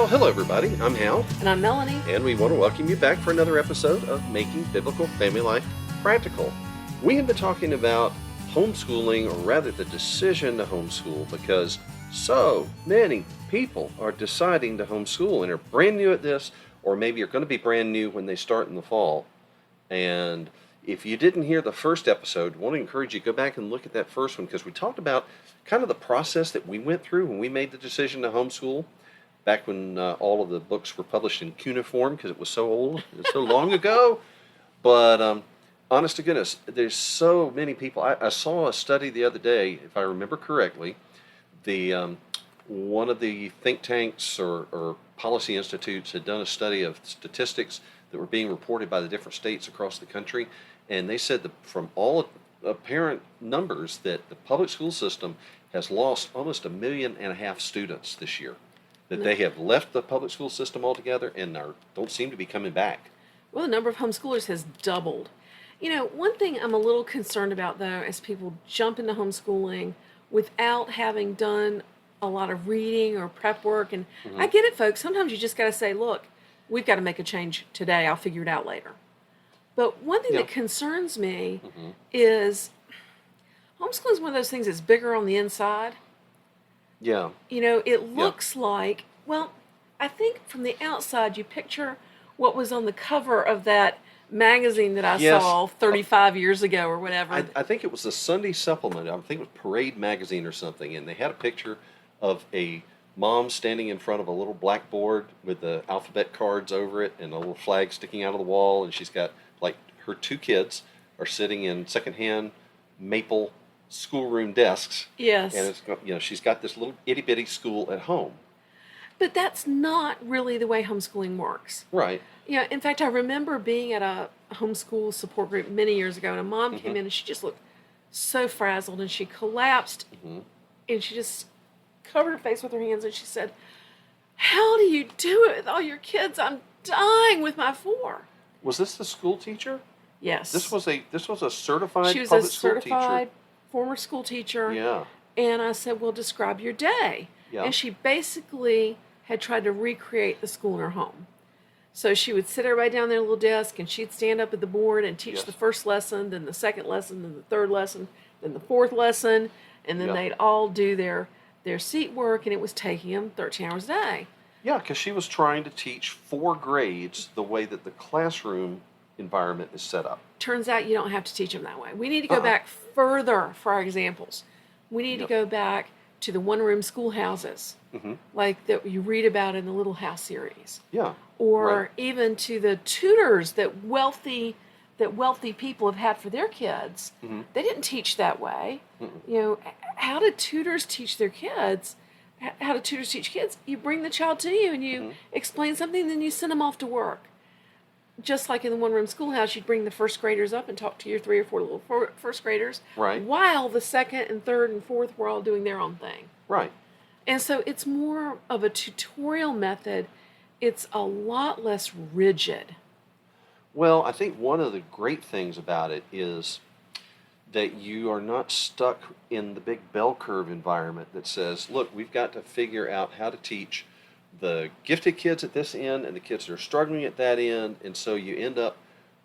Well, hello everybody, I'm Hal, And I'm Melanie. and we want to welcome you back for another episode of Making Biblical Family Life Practical. We have been talking about homeschooling, or rather the decision to homeschool, because so many people are deciding to homeschool and are brand new at this, or maybe are going to be brand new when they start in the fall. And if you didn't hear the first episode, I want to encourage you to go back and look at that first one, because we talked about kind of the process that we went through when we made the decision to homeschool. Back when all of the books were published in cuneiform, because it was so old, so long ago. But honest to goodness, there's so many people. I saw a study the other day, if I remember correctly, one of the think tanks or policy institutes had done a study of statistics that were being reported by the different states across the country, and they said that from all apparent numbers that the public school system has lost almost 1.5 million students this year. That they have left the public school system altogether and don't seem to be coming back. Well, the number of homeschoolers has doubled. You know, one thing I'm a little concerned about, though, is people jump into homeschooling without having done a lot of reading or prep work. And I get it, folks. Sometimes you just got to say, look, we've got to make a change today. I'll figure it out later. But one thing that concerns me is homeschooling is one of those things that's bigger on the inside. Yeah. You know, it looks like, well, I think from the outside you picture what was on the cover of that magazine that I saw 35 years ago or whatever. I think it was the Sunday Supplement. I think it was Parade Magazine or something, and they had a picture of a mom standing in front of a little blackboard with the alphabet cards over it and a little flag sticking out of the wall, and she's got, like, her 2 kids are sitting in secondhand maple schoolroom desks. Yes. And it's, she's got this little itty bitty school at home. But that's not really the way homeschooling works. Right. You know, in fact, I remember being at a homeschool support group many years ago, and a mom came in and she just looked so frazzled, and she collapsed and she just covered her face with her hands and she said, "How do you do it with all your kids? I'm dying with my 4." Was this the school teacher? Yes. This was a certified She was public a school teacher. certified former school teacher. Yeah. And I said, well, describe your day. Yeah. And she basically had tried to recreate the school in her home. So she would sit everybody down there at a little desk, and she'd stand up at the board and teach the first lesson, then the second lesson, then the third lesson, then the fourth lesson, and then they'd all do their seat work, and it was taking them 13 hours a day. Yeah, because she was trying to teach 4 grades the way that the classroom environment is set up. Turns out you don't have to teach them that way. We need to go back further for our examples. We need to go back to the one-room schoolhouses, like that you read about in the Little House series. Yeah. Or even to the tutors that wealthy people have had for their kids. They didn't teach that way. You know, how did tutors teach their kids? How do tutors teach kids? You bring the child to you and you explain something, then you send them off to work. Just like in the one-room schoolhouse, you'd bring the first graders up and talk to your 3 or 4 little first graders, while the second and third and fourth were all doing their own thing. Right. And so it's more of a tutorial method. It's a lot less rigid. Well, I think one of the great things about it is that you are not stuck in the big bell curve environment that says, look, we've got to figure out how to teach the gifted kids at this end and the kids that are struggling at that end, and so you end up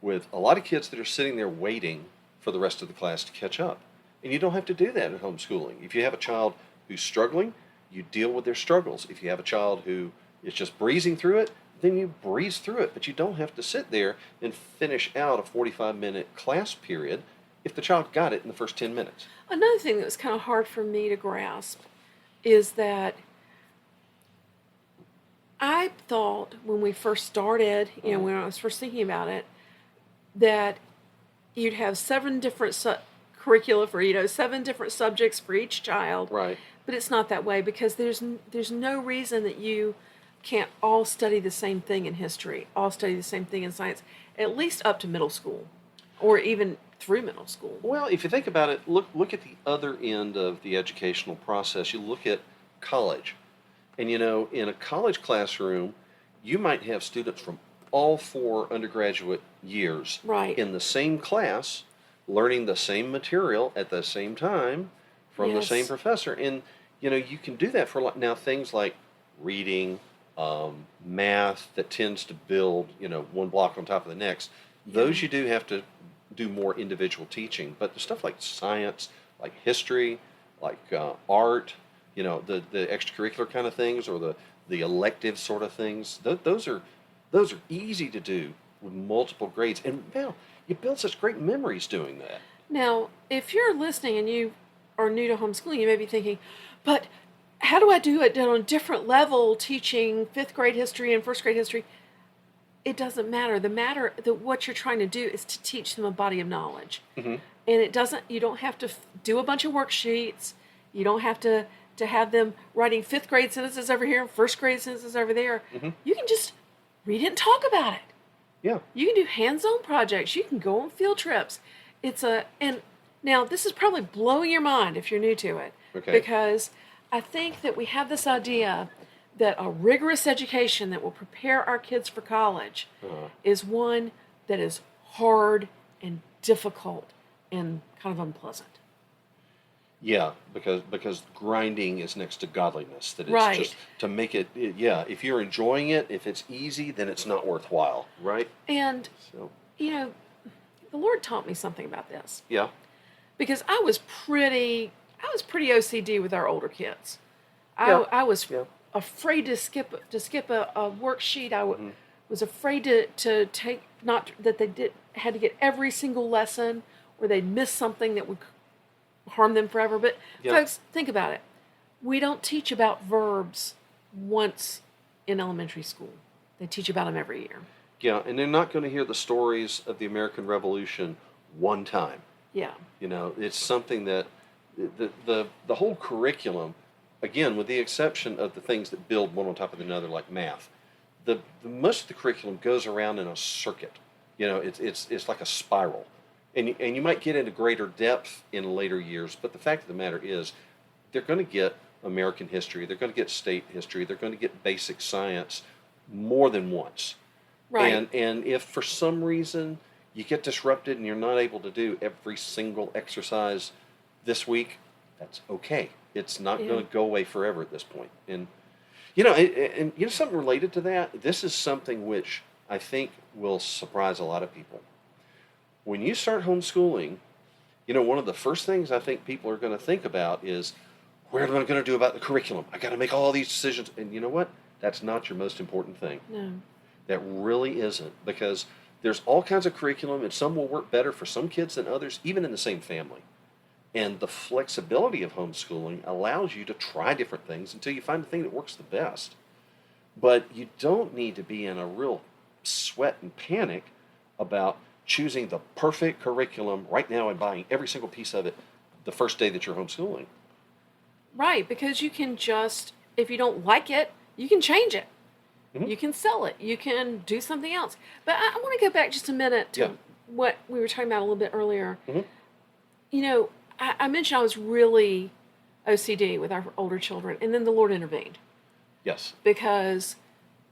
with a lot of kids that are sitting there waiting for the rest of the class to catch up. And you don't have to do that in homeschooling. If you have a child who's struggling, you deal with their struggles. If you have a child who is just breezing through it, then you breeze through it, but you don't have to sit there and finish out a 45-minute class period if the child got it in the first 10 minutes. Another thing that was kind of hard for me to grasp is that I thought when we first started, when I was first thinking about it, that you'd have 7 different curricula for, 7 different subjects for each child. Right. But it's not that way, because there's no reason that you can't all study the same thing in history, all study the same thing in science, at least up to middle school, or even through middle school. Well, if you think about it, look at the other end of the educational process. You look at college. And in a college classroom, you might have students from all 4 undergraduate years in the same class, learning the same material at the same time from the same professor. And, you can do that for now things like reading, math that tends to build, one block on top of the next, those you do have to do more individual teaching. But the stuff like science, like history, like art, the extracurricular kind of things, or the elective sort of things, those are easy to do with multiple grades. And now you build such great memories doing that. Now, if you're listening and you are new to homeschooling, you may be thinking, but how do I do it on a different level teaching 5th grade history and 1st grade history? It doesn't matter. What you're trying to do is to teach them a body of knowledge. Mm-hmm. And you don't have to do a bunch of worksheets. You don't have to have them writing 5th grade sentences over here and 1st grade sentences over there. Mm-hmm. You can just read it and talk about it. Yeah. You can do hands-on projects. You can go on field trips. And now this is probably blowing your mind if you're new to it. Okay. Because I think that we have this idea that a rigorous education that will prepare our kids for college is one that is hard and difficult and kind of unpleasant. Yeah, because grinding is next to godliness. That it's Right. just to make it. Yeah, if you're enjoying it, if it's easy, then it's not worthwhile, right? And So the Lord taught me something about this yeah, because I was pretty OCD with our older kids. Yeah. I was Yeah. afraid to skip a worksheet. I Mm-hmm. was afraid to take not that they had to get every single lesson or they'd miss something that would harm them forever. But Yeah. folks, think about it. We don't teach about verbs once in elementary school. They teach about them every year. yeah, and they're not going to hear the stories of the American Revolution one time. Yeah. It's something that the whole curriculum, again, with the exception of the things that build one on top of another, like math, the most of the curriculum goes around in a circuit. It's like a spiral, and you might get into greater depth in later years. But the fact of the matter is, they're going to get American history, they're going to get state history, they're going to get basic science more than once. Right. And if for some reason you get disrupted and you're not able to do every single exercise this week, that's okay. It's not going to go away forever at this point. And something related to that, this is something which I think will surprise a lot of people. When you start homeschooling, one of the first things I think people are going to think about is, what am I going to do about the curriculum? I got to make all these decisions. And you know what? That's not your most important thing. No. That really isn't, because there's all kinds of curriculum, and some will work better for some kids than others, even in the same family. And the flexibility of homeschooling allows you to try different things until you find the thing that works the best. But you don't need to be in a real sweat and panic about choosing the perfect curriculum right now and buying every single piece of it the first day that you're homeschooling. Right, because you can just, if you don't like it, you can change it. Mm-hmm. You can sell it. You can do something else. But I want to go back just a minute to what we were talking about a little bit earlier. Mm-hmm. I mentioned I was really OCD with our older children, and then the Lord intervened. Yes. Because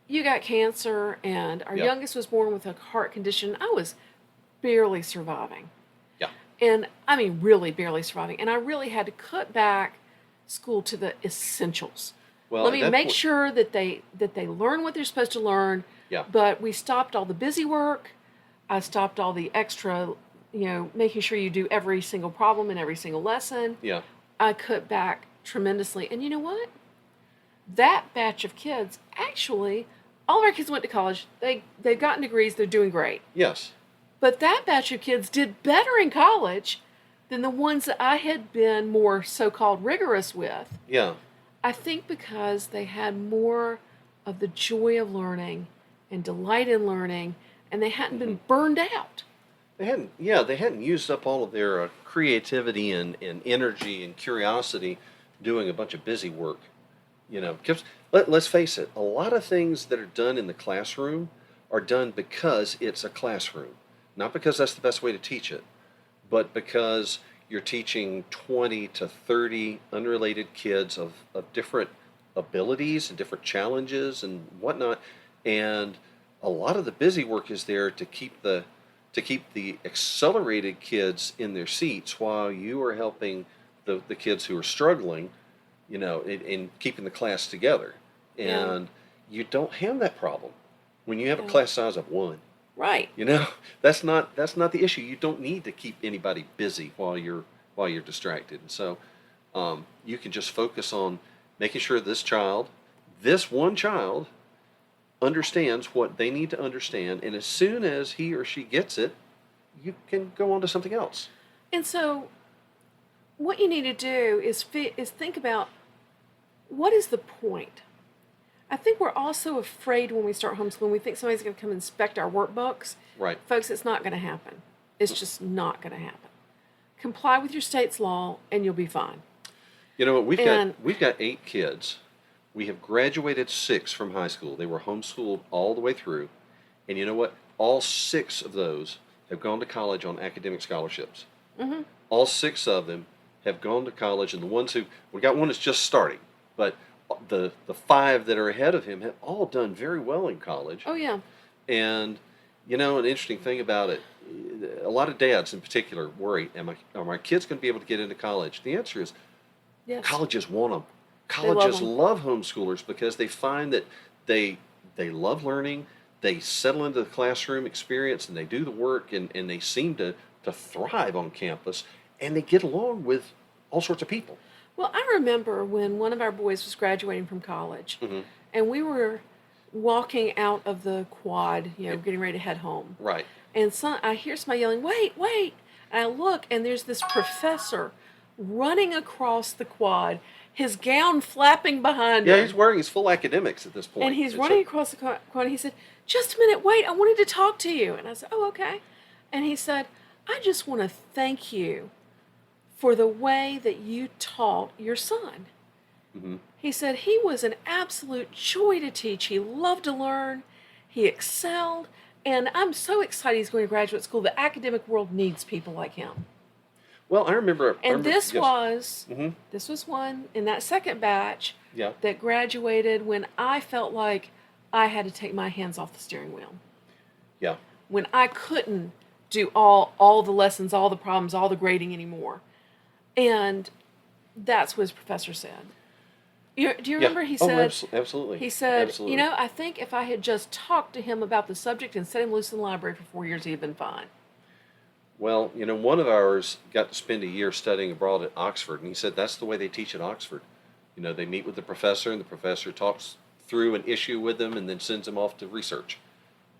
you got cancer, and our youngest was born with a heart condition. I was barely surviving. Yeah. And I mean, really barely surviving. And I really had to cut back school to the essentials. Well, Let me make sure that they learn what they're supposed to learn. Yeah. But we stopped all the busy work. I stopped all the extra, making sure you do every single problem in every single lesson. Yeah. I cut back tremendously. And you know what? That batch of kids, actually, all of our kids went to college. They've gotten degrees. They're doing great. Yes. But that batch of kids did better in college than the ones that I had been more so-called rigorous with. Yeah. I think because they had more of the joy of learning and delight in learning, and they hadn't been burned out. They hadn't used up all of their creativity and energy and curiosity doing a bunch of busy work. Because let's face it, a lot of things that are done in the classroom are done because it's a classroom. Not because that's the best way to teach it, but because you're teaching 20 to 30 unrelated kids of different abilities and different challenges and whatnot. And a lot of the busy work is there to keep the accelerated kids in their seats while you are helping the kids who are struggling, in keeping the class together. And, you don't have that problem when you have a class size of 1. Right. You know, that's not the issue. You don't need to keep anybody busy while you're distracted. And so you can just focus on making sure this one child, understands what they need to understand, and as soon as he or she gets it, you can go on to something else. And so what you need to do is think about, what is the point? I think we're also afraid when we start homeschooling, we think somebody's going to come inspect our workbooks. Right. Folks, it's not going to happen. It's just not going to happen. Comply with your state's law and you'll be fine. You know what, we've got 8 kids. We have graduated 6 from high school. They were homeschooled all the way through. And you know what? All 6 of those have gone to college on academic scholarships. Mm-hmm. All 6 of them have gone to college, and we got one that's just starting, but the 5 that are ahead of him have all done very well in college. Oh, yeah. And, you know, an interesting thing about it, a lot of dads in particular worry, are my kids going to be able to get into college? The answer is, yes. Colleges want them. They Colleges love love homeschoolers because they find that they love learning, they settle into the classroom experience, and they do the work, and they seem to thrive on campus, and they get along with all sorts of people. Well, I remember when one of our boys was graduating from college, Mm-hmm. and we were walking out of the quad, getting ready to head home. Right. And I hear somebody yelling, "Wait, wait!" And I look, and there's this professor running across the quad, his gown flapping behind him. Yeah, he's wearing his full academics at this point. And he's running across the quad, and he said, "Just a minute, wait, I wanted to talk to you." And I said, "Oh, okay." And he said, "I just want to thank you for the way that you taught your son." Mm-hmm. He said he was an absolute joy to teach. He loved to learn. He excelled. And I'm so excited he's going to graduate school. The academic world needs people like him. Well, I remember. This yes. was one in that second batch Yeah. that graduated when I felt like I had to take my hands off the steering wheel. Yeah. When I couldn't do all the lessons, all the problems, all the grading anymore. And that's what his professor said. Do you remember he said? Oh, absolutely. He said, absolutely. I think if I had just talked to him about the subject and set him loose in the library for 4 years, he'd have been fine. Well, one of ours got to spend a year studying abroad at Oxford, and he said that's the way they teach at Oxford. They meet with the professor, and the professor talks through an issue with them and then sends them off to research.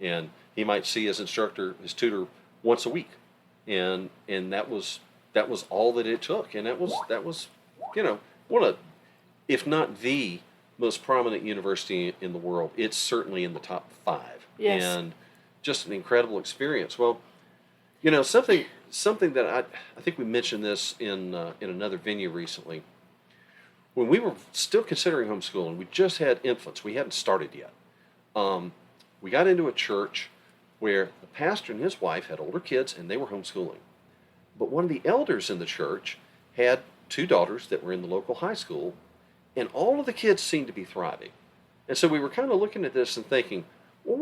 And he might see his tutor once a week. And that was all that it took. And that was one of, if not the most prominent university in the world, it's certainly in the top 5. Yes. And just an incredible experience. Well, something that I think we mentioned this in another venue recently. When we were still considering homeschooling, we just had infants. We hadn't started yet. We got into a church where the pastor and his wife had older kids, and they were homeschooling. But one of the elders in the church had 2 daughters that were in the local high school, and all of the kids seemed to be thriving. And so we were kind of looking at this and thinking, well,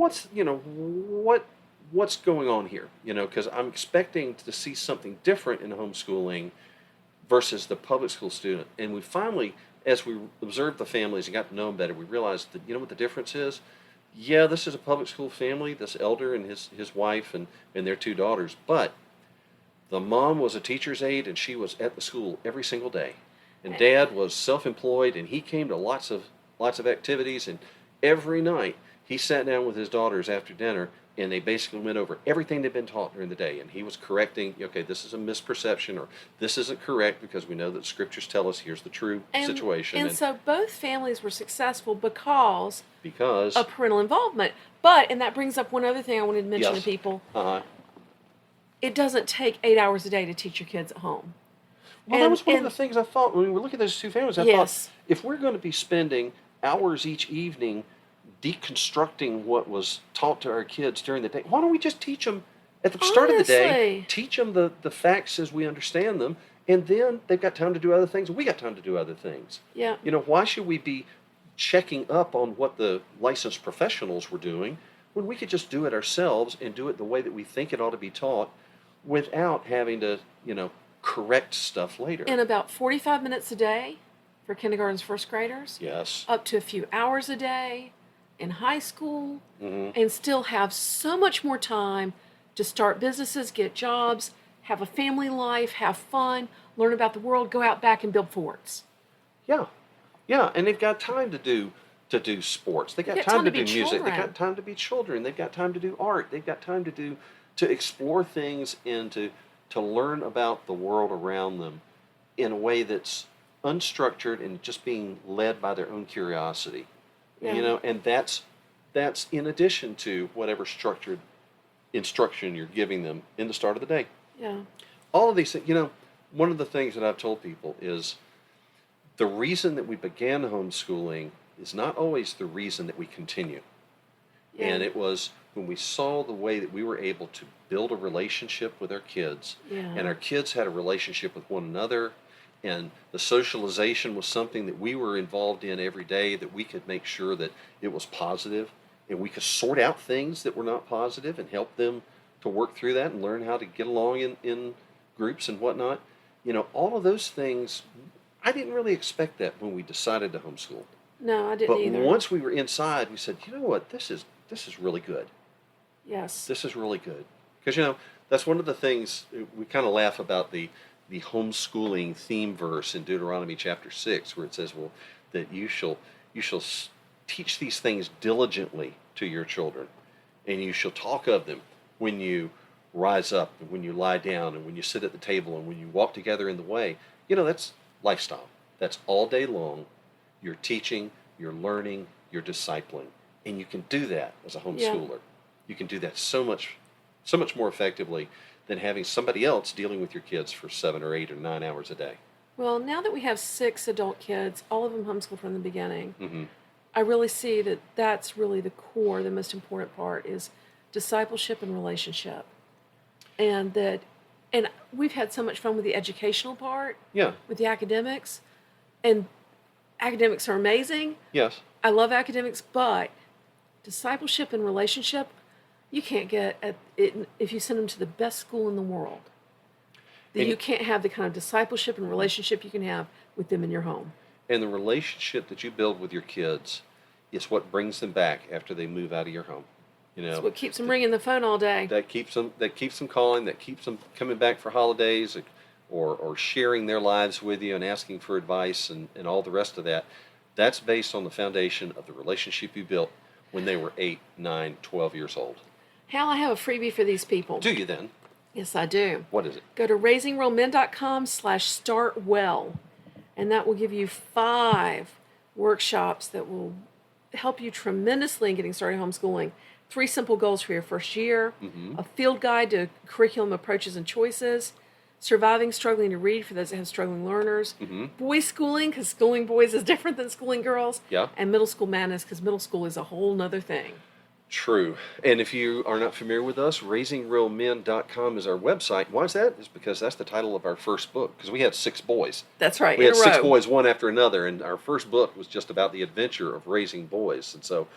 what's going on here? Because I'm expecting to see something different in homeschooling versus the public school student. And we finally, as we observed the families and got to know them better, we realized that, what the difference is? Yeah, this is a public school family, this elder and his wife and their 2 daughters, but the mom was a teacher's aide, and she was at the school every single day. And dad was self-employed, and he came to lots of activities, and every night he sat down with his daughters after dinner, and they basically went over everything they'd been taught during the day. And he was correcting, okay, this is a misperception, or this isn't correct, because we know that scriptures tell us here's the true situation. And so both families were successful because of parental involvement. And that brings up one other thing I wanted to mention to people. Uh-huh. It doesn't take 8 hours a day to teach your kids at home. Well, that was one of the things I thought when we were looking at those 2 families. I thought, if we're going to be spending hours each evening deconstructing what was taught to our kids during the day, why don't we just teach them at the start of the day, teach them the facts as we understand them, and then they've got time to do other things, and we got time to do other things. Yeah. Why should we be checking up on what the licensed professionals were doing when we could just do it ourselves and do it the way that we think it ought to be taught without having to, correct stuff later? In about 45 minutes a day for kindergartens, first graders. Yes. Up to a few hours a day in high school, Mm-hmm. and still have so much more time to start businesses, get jobs, have a family life, have fun, learn about the world, go out back and build forts. Yeah, yeah, and they've got time to do sports. They got got time time to to do be music. They children. got time to be children. They've got time to do art. They've got time to explore things and to learn about the world around them in a way that's unstructured and just being led by their own curiosity. Yeah. And that's in addition to whatever structured instruction you're giving them in the start of the day. Yeah. All of these things, one of the things that I've told people is the reason that we began homeschooling is not always the reason that we continue. Yeah. And it was when we saw the way that we were able to build a relationship with our kids, Yeah. and our kids had a relationship with one another, and the socialization was something that we were involved in every day, that we could make sure that it was positive, and we could sort out things that were not positive and help them to work through that and learn how to get along in groups and whatnot. All of those things, I didn't really expect that when we decided to homeschool. No, I didn't But either. once we were inside, we said, you know what, this is really good. Yes. This is really good. Because, that's one of the things we kind of laugh about the homeschooling theme verse in Deuteronomy chapter 6, where it says, well, that you shall teach these things diligently to your children, and you shall talk of them when you rise up and when you lie down and when you sit at the table and when you walk together in the way. That's lifestyle. That's all day long. You're teaching, you're learning, you're discipling. And you can do that as a homeschooler. Yeah. You can do that so much more effectively than having somebody else dealing with your kids for 7 or 8 or 9 hours a day. Well, now that we have 6 adult kids, all of them homeschooled from the beginning, Mm-hmm. I really see that that's really the core, the most important part is discipleship and relationship. And we've had so much fun with the educational part, Yeah. with the academics, and academics are amazing. Yes. I love academics, but discipleship and relationship, you can't get at it if you send them to the best school in the world. You can't have the kind of discipleship and relationship you can have with them in your home. And the relationship that you build with your kids is what brings them back after they move out of your home. It's what keeps them ringing the phone all day. That keeps them calling, that keeps them coming back for holidays or sharing their lives with you and asking for advice and all the rest of that. That's based on the foundation of the relationship you built when they were 8, 9, 12 years old. Hal, I have a freebie for these people. Do you then? Yes, I do. What is it? Go to raisingrealmen.com/startwell, and that will give you 5 workshops that will help you tremendously in getting started homeschooling. 3 simple goals for your first year, Mm-hmm. a field guide to curriculum approaches and choices, surviving struggling to read for those that have struggling learners, Mm-hmm. boys schooling, because schooling boys is different than schooling girls, Yeah. and middle school madness, because middle school is a whole nother thing. True. And if you are not familiar with us, raisingrealmen.com is our website. Why is that? It's because that's the title of our first book, because we had 6 boys. That's right, We in had a 6 row. boys, one after another, and our first book was just about the adventure of raising boys. And so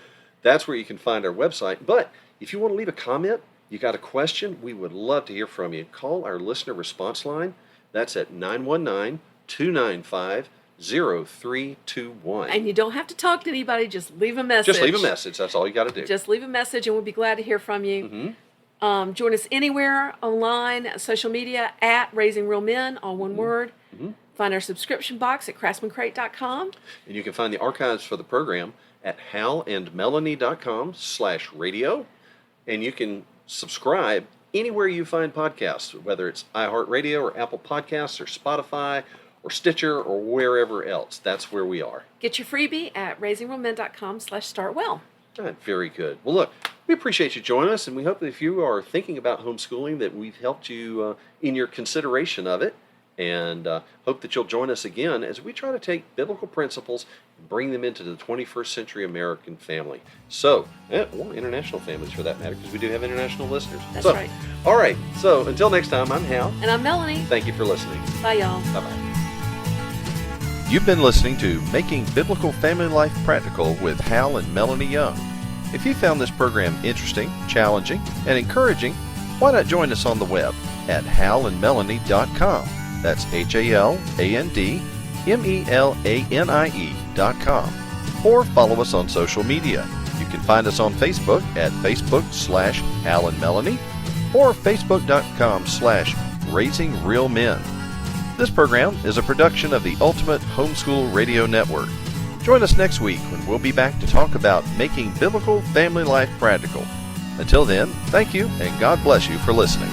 that's where you can find our website. But if you want to leave a comment, you got a question, we would love to hear from you. Call our listener response line. That's at 919-295-0321. And you don't have to talk to anybody, just leave a message. Just leave a message. That's all you got to do. Just leave a message, and we'll be glad to hear from you. Mm-hmm. Join us anywhere online, social media, at Raising Real Men, all one word. Mm-hmm. Find our subscription box at craftsmancrate.com. And you can find the archives for the program at halandmelanie.com/radio. And you can subscribe anywhere you find podcasts, whether it's iHeartRadio or Apple Podcasts or Spotify or Stitcher or wherever else. That's where we are. Get your freebie at raisingrealmen.com/startwell. All right, very good. Well, look, we appreciate you joining us, and we hope that if you are thinking about homeschooling, that we've helped you in your consideration of it, and hope that you'll join us again as we try to take biblical principles and bring them into the 21st century American family. So, or international families for that matter, because we do have international listeners. That's So, right. All right, so until next time, I'm Hal. And I'm Melanie. Thank you for listening. Bye, y'all. Bye-bye. You've been listening to Making Biblical Family Life Practical with Hal and Melanie Young. If you found this program interesting, challenging, and encouraging, why not join us on the web at halandmelanie.com. That's HALANDMELANIE.com. Or follow us on social media. You can find us on Facebook at Facebook/Al and Melanie or Facebook.com/RaisingRealMen. This program is a production of the Ultimate Homeschool Radio Network. Join us next week when we'll be back to talk about making biblical family life practical. Until then, thank you and God bless you for listening.